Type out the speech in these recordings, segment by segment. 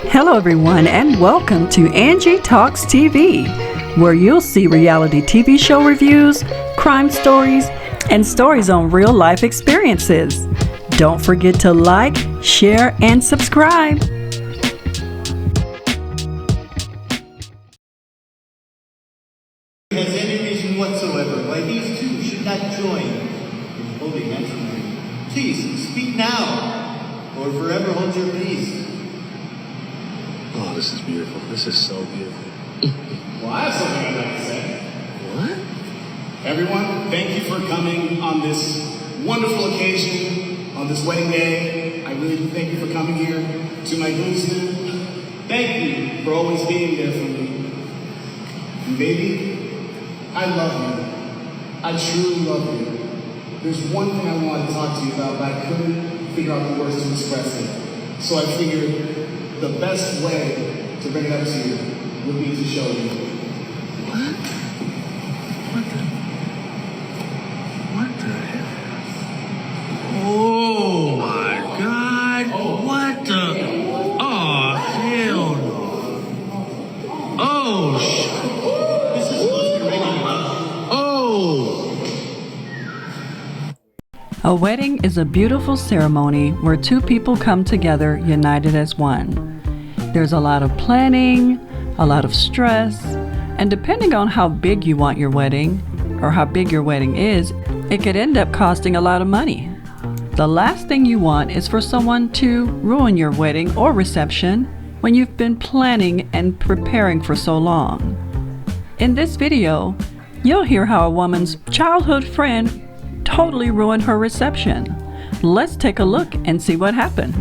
Hello, everyone, and welcome to Angie Talks TV, where you'll see reality TV show reviews, crime stories, and stories on real life experiences. Don't forget to like, share, and subscribe. Has any reason whatsoever why these two should not join in holy matrimony. Please speak now, or forever hold your peace. Oh, this is beautiful. This is so beautiful. Well, I have something I'd like to say. What? Everyone, thank you for coming on this wonderful occasion, on this wedding day. I really do thank you for coming here to my groomsmen. Thank you for always being there for me. And baby, I love you. I truly love you. There's one thing I wanted to talk to you about, but I couldn't figure out the words to express it. So I figured the best way to bring it up to you would be to show you. What? What the hell? Oh my God! What the? Oh hell no! Oh This is supposed to be regular. Oh! A wedding is a beautiful ceremony where two people come together united as one. There's a lot of planning, a lot of stress, and depending on how big you want your wedding, or how big your wedding is, it could end up costing a lot of money. The last thing you want is for someone to ruin your wedding or reception when you've been planning and preparing for so long. In this video, you'll hear how a woman's childhood friend totally ruined her reception. Let's take a look and see what happened.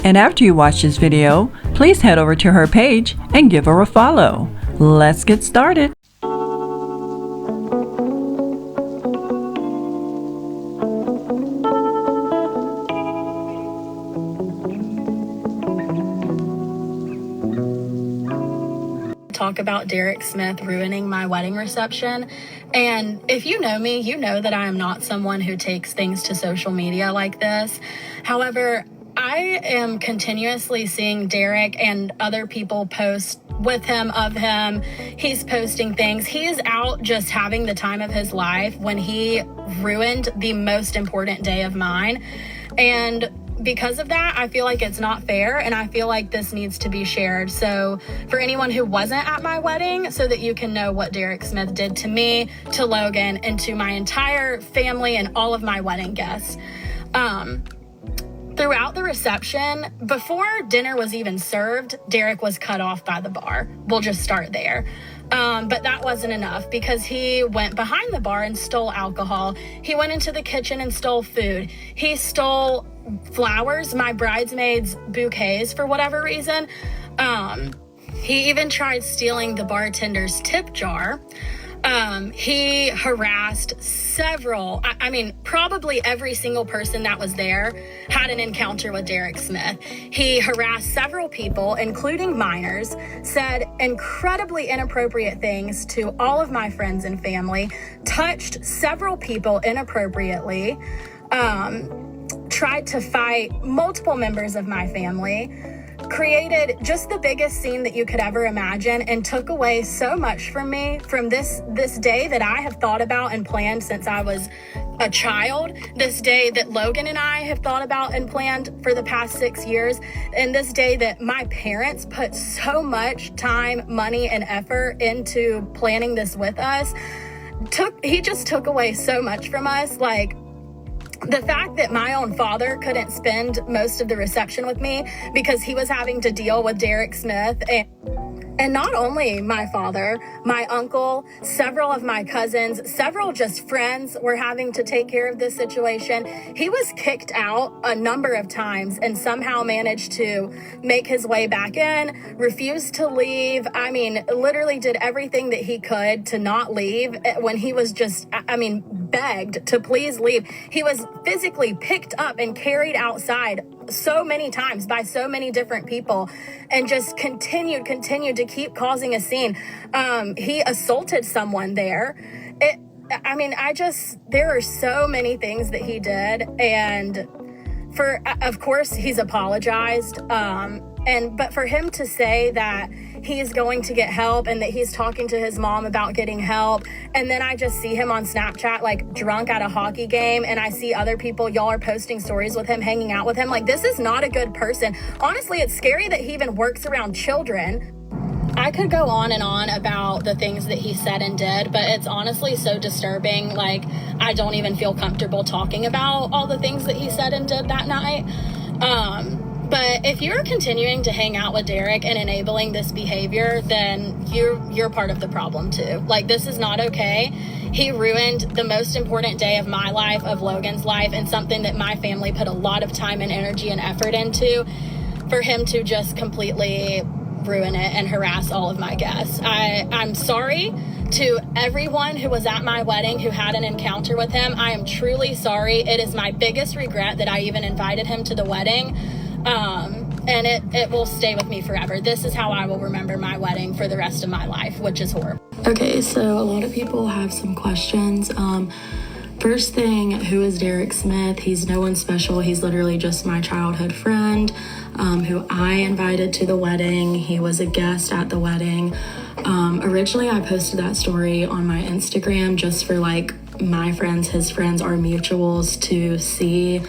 And after you watch this video, please head over to her page and give her a follow. Let's get started. Talk about Derek Smith ruining my wedding reception. And if you know me, you know that I am not someone who takes things to social media like this. However, I am continuously seeing Derek and other people post with him, of him. He's posting things. He is out just having the time of his life when he ruined the most important day of mine. And because of that, I feel like it's not fair, and I feel like this needs to be shared. So for anyone who wasn't at my wedding, so that you can know what Derek Smith did to me, to Logan, and to my entire family and all of my wedding guests. Throughout the reception, before dinner was even served, Derek was cut off by the bar. We'll just start there. But that wasn't enough, because he went behind the bar and stole alcohol. He went into the kitchen and stole food. He stole flowers, my bridesmaids' bouquets, for whatever reason. He even tried stealing the bartender's tip jar. He harassed several, probably every single person that was there had an encounter with Derek Smith. He harassed several people, including minors, said incredibly inappropriate things to all of my friends and family, touched several people inappropriately, tried to fight multiple members of my family, created just the biggest scene that you could ever imagine, and took away so much from me, from this day that I have thought about and planned since I was a child, this day that Logan and I have thought about and planned for the past 6 years, and this day that my parents put so much time, money, and effort into planning this with us. He just took away so much from us. Like, the fact that my own father couldn't spend most of the reception with me because he was having to deal with Derek Smith, and not only my father, my uncle, several of my cousins, several just friends were having to take care of this situation. He was kicked out a number of times and somehow managed to make his way back in, refused to leave. Literally did everything that he could to not leave when he was just, begged to please leave. He was physically picked up and carried outside so many times by so many different people, and just continued to keep causing a scene. He assaulted someone there. There are so many things that he did, and of course, he's apologized. But for him to say that he's going to get help and that he's talking to his mom about getting help, and then I just see him on Snapchat like drunk at a hockey game, and I see other people, y'all are posting stories with him, hanging out with him. Like, this is not a good person. Honestly, it's scary that he even works around children. I could go on and on about the things that he said and did, but it's honestly so disturbing. Like, I don't even feel comfortable talking about all the things that he said and did that night. But if you're continuing to hang out with Derek and enabling this behavior, then you're part of the problem too. Like, this is not okay. He ruined the most important day of my life, of Logan's life, and something that my family put a lot of time and energy and effort into. For him to just completely ruin it and harass all of my guests. I'm sorry to everyone who was at my wedding who had an encounter with him. I am truly sorry. It is my biggest regret that I even invited him to the wedding. And it will stay with me forever. This is how I will remember my wedding for the rest of my life, which is horrible. Okay, so a lot of people have some questions. First thing, who is Derek Smith? He's no one special. He's literally just my childhood friend, who I invited to the wedding. He was a guest at the wedding. Originally, I posted that story on my Instagram just for like my friends, his friends, our mutuals to see,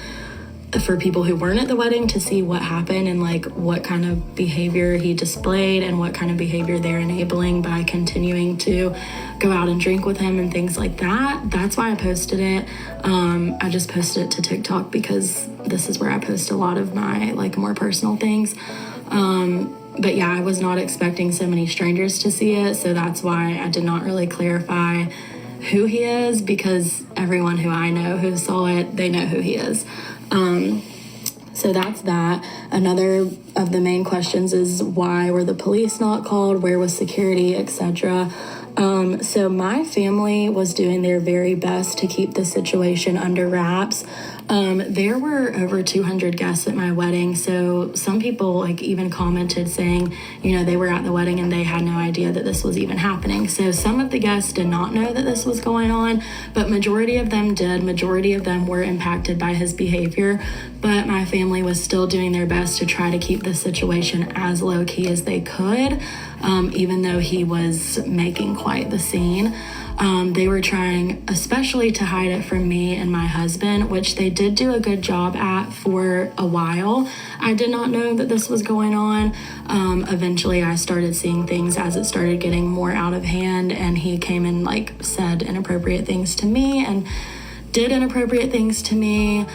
for people who weren't at the wedding, to see what happened and like what kind of behavior he displayed and what kind of behavior they're enabling by continuing to go out and drink with him and things like that. That's why I posted it. I just posted it to TikTok because this is where I post a lot of my like more personal things. But yeah, I was not expecting so many strangers to see it, so that's why I did not really clarify who he is, because everyone who I know who saw it, they know who he is. So that's that. Another of the main questions is, why were the police not called? Where was security, etc.? So my family was doing their very best to keep the situation under wraps. There were over 200 guests at my wedding, so some people like even commented saying, you know, they were at the wedding and they had no idea that this was even happening. So some of the guests did not know that this was going on, but majority of them did. Majority of them were impacted by his behavior, but my family was still doing their best to try to keep the situation as low-key as they could, even though he was making quite the scene. They were trying especially to hide it from me and my husband, which they did do a good job at for a while. I did not know that this was going on. Eventually I started seeing things as it started getting more out of hand, and he came and like said inappropriate things to me and did inappropriate things to me,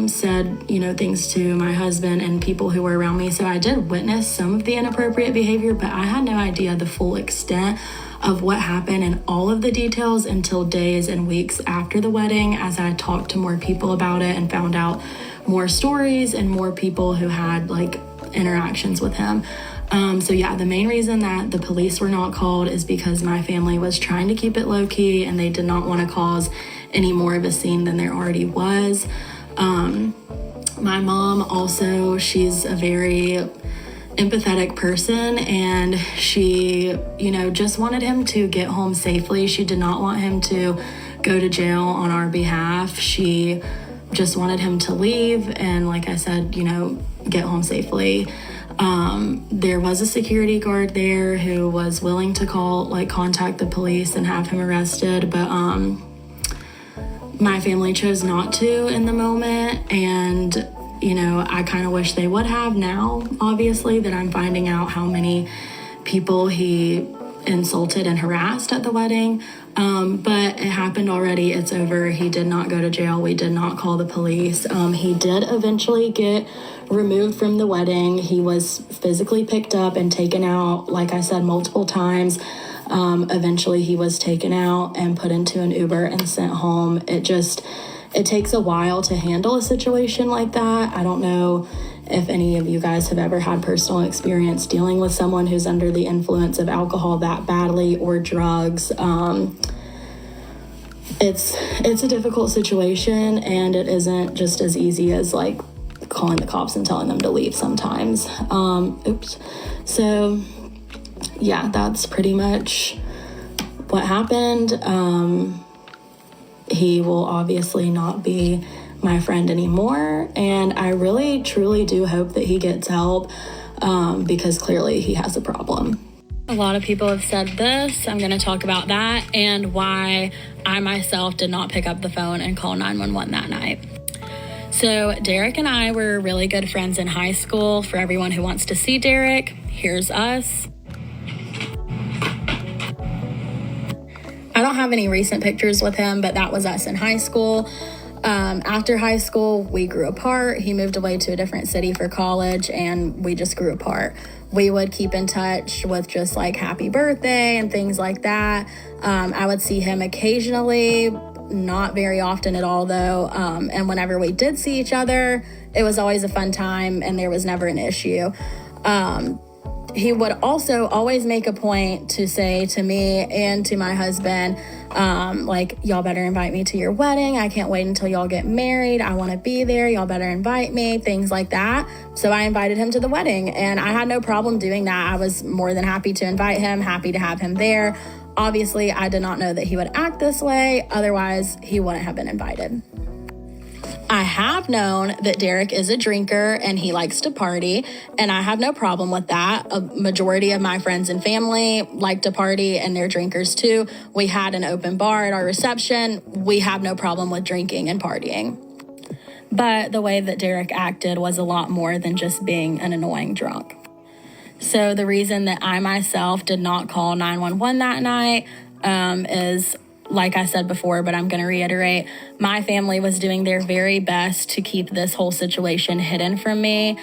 said, you know, things to my husband and people who were around me. So I did witness some of the inappropriate behavior, but I had no idea the full extent of what happened and all of the details until days and weeks after the wedding, as I talked to more people about it and found out more stories and more people who had like interactions with him. So yeah, the main reason that the police were not called is because my family was trying to keep it low key and they did not want to cause any more of a scene than there already was. My mom also, she's a very empathetic person, and she, you know, just wanted him to get home safely. She did not want him to go to jail on our behalf. She just wanted him to leave and, like I said, you know, get home safely. There was a security guard there who was willing to contact the police and have him arrested, but my family chose not to in the moment, and you know, I kind of wish they would have now, obviously, that I'm finding out how many people he insulted and harassed at the wedding. But it happened already. It's over. He did not go to jail. We did not call the police. He did eventually get removed from the wedding. He was physically picked up and taken out, like I said, multiple times. Eventually he was taken out and put into an Uber and sent home. It takes a while to handle a situation like that. I don't know if any of you guys have ever had personal experience dealing with someone who's under the influence of alcohol that badly, or drugs. It's a difficult situation, and it isn't just as easy as like calling the cops and telling them to leave sometimes. So yeah, that's pretty much what happened. He will obviously not be my friend anymore, and I really truly do hope that he gets help. because clearly he has a problem. A lot of people have said this. I'm going to talk about that and why I myself did not pick up the phone and call 911 that night. So Derek and I were really good friends in high school. For everyone who wants to see Derek, here's us. I don't have any recent pictures with him, but that was us in high school. After high school, we grew apart. He moved away to a different city for college, and we just grew apart. We would keep in touch with just like happy birthday and things like that. I would see him occasionally, not very often at all though. And whenever we did see each other, it was always a fun time and there was never an issue. He would also always make a point to say to me and to my husband, like, y'all better invite me to your wedding. I can't wait until y'all get married. I want to be there. Y'all better invite me, things like that. So I invited him to the wedding and I had no problem doing that. I was more than happy to invite him, happy to have him there. Obviously, I did not know that he would act this way. Otherwise, he wouldn't have been invited. I have known that Derek is a drinker and he likes to party, and I have no problem with that. A majority of my friends and family like to party and they're drinkers too. We had an open bar at our reception. We have no problem with drinking and partying. But the way that Derek acted was a lot more than just being an annoying drunk. So the reason that I myself did not call 911 that night is, like I said before, but I'm going to reiterate, my family was doing their very best to keep this whole situation hidden from me.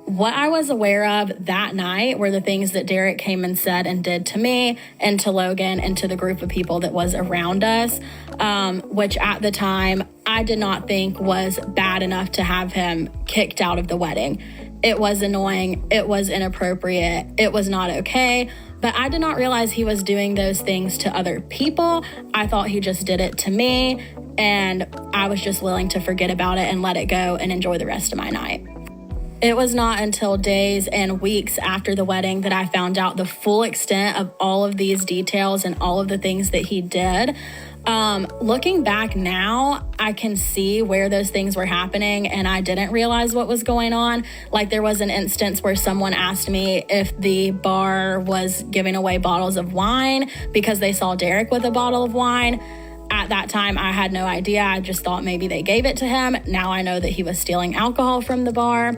What I was aware of that night were the things that Derek came and said and did to me and to Logan and to the group of people that was around us, which at the time I did not think was bad enough to have him kicked out of the wedding. It was annoying. It was inappropriate. It was not okay. But I did not realize he was doing those things to other people. I thought he just did it to me, and I was just willing to forget about it and let it go and enjoy the rest of my night. It was not until days and weeks after the wedding that I found out the full extent of all of these details and all of the things that he did. Looking back now, I can see where those things were happening and I didn't realize what was going on. Like there was an instance where someone asked me if the bar was giving away bottles of wine because they saw Derek with a bottle of wine. At that time, I had no idea. I just thought maybe they gave it to him. Now I know that he was stealing alcohol from the bar.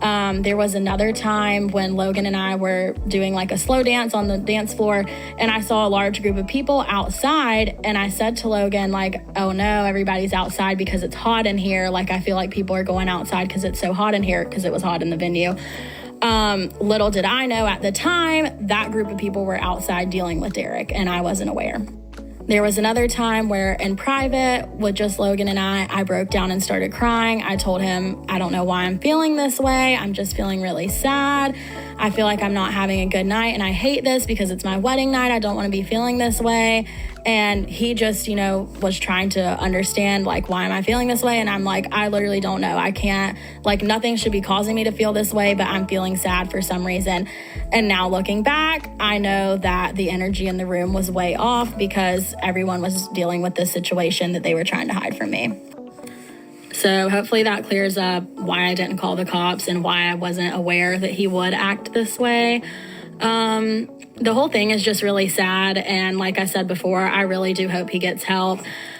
There was another time when Logan and I were doing like a slow dance on the dance floor and I saw a large group of people outside and I said to Logan, like, oh no, everybody's outside because it's hot in here. Like, I feel like people are going outside because it's so hot in here, because it was hot in the venue. Little did I know at the time that group of people were outside dealing with Derek and I wasn't aware. There was another time where in private with just Logan and I broke down and started crying. I told him, I don't know why I'm feeling this way. I'm just feeling really sad. I feel like I'm not having a good night and I hate this because it's my wedding night. I don't want to be feeling this way. And he just, was trying to understand, like, why am I feeling this way? And I'm like, I literally don't know. I can't, like, nothing should be causing me to feel this way, but I'm feeling sad for some reason. And now looking back, I know that the energy in the room was way off because everyone was dealing with this situation that they were trying to hide from me. So hopefully that clears up why I didn't call the cops and why I wasn't aware that he would act this way. The whole thing is just really sad. And like I said before, I really do hope he gets help.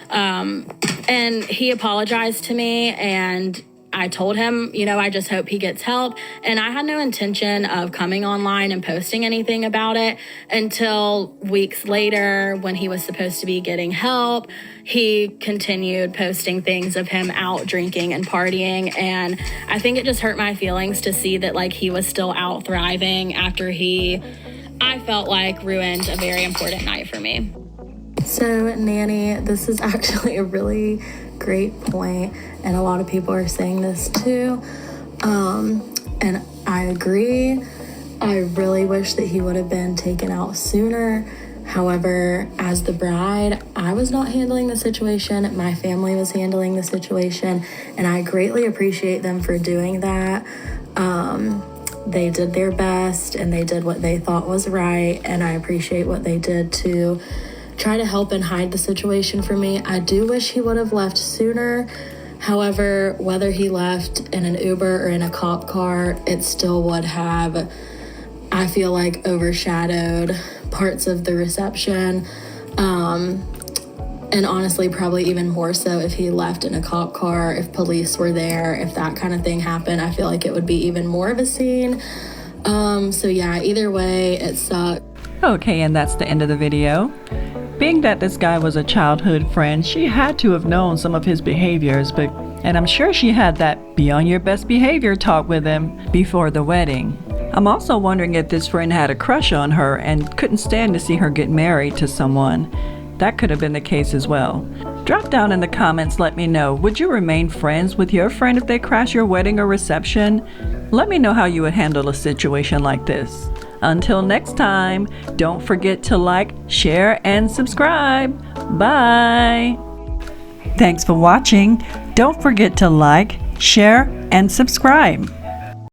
And he apologized to me and I told him, I just hope he gets help. And I had no intention of coming online and posting anything about it until weeks later when he was supposed to be getting help. He continued posting things of him out drinking and partying. And I think it just hurt my feelings to see that, like, he was still out thriving after I felt like, ruined a very important night for me. So, Nanny, this is actually a really great point, and a lot of people are saying this too. And I agree. I really wish that he would have been taken out sooner. However, as the bride, I was not handling the situation. My family was handling the situation, and I greatly appreciate them for doing that. They did their best, and they did what they thought was right, and I appreciate what they did to try to help and hide the situation for me. I do wish he would have left sooner, However, whether he left in an Uber or in a cop car, it still would have, I feel like, overshadowed parts of the reception. And honestly, probably even more so if he left in a cop car, if police were there, if that kind of thing happened, I feel like it would be even more of a scene. So yeah, either way, it sucked. Okay, and that's the end of the video. Being that this guy was a childhood friend, she had to have known some of his behaviors, and I'm sure she had that be on your best behavior talk with him before the wedding. I'm also wondering if this friend had a crush on her and couldn't stand to see her get married to someone. That could have been the case as well. Drop down in the comments, let me know, would you remain friends with your friend if they crash your wedding or reception? Let me know how you would handle a situation like this. Until next time, don't forget to like, share, and subscribe. Bye! Thanks for watching. Don't forget to like, share, and subscribe.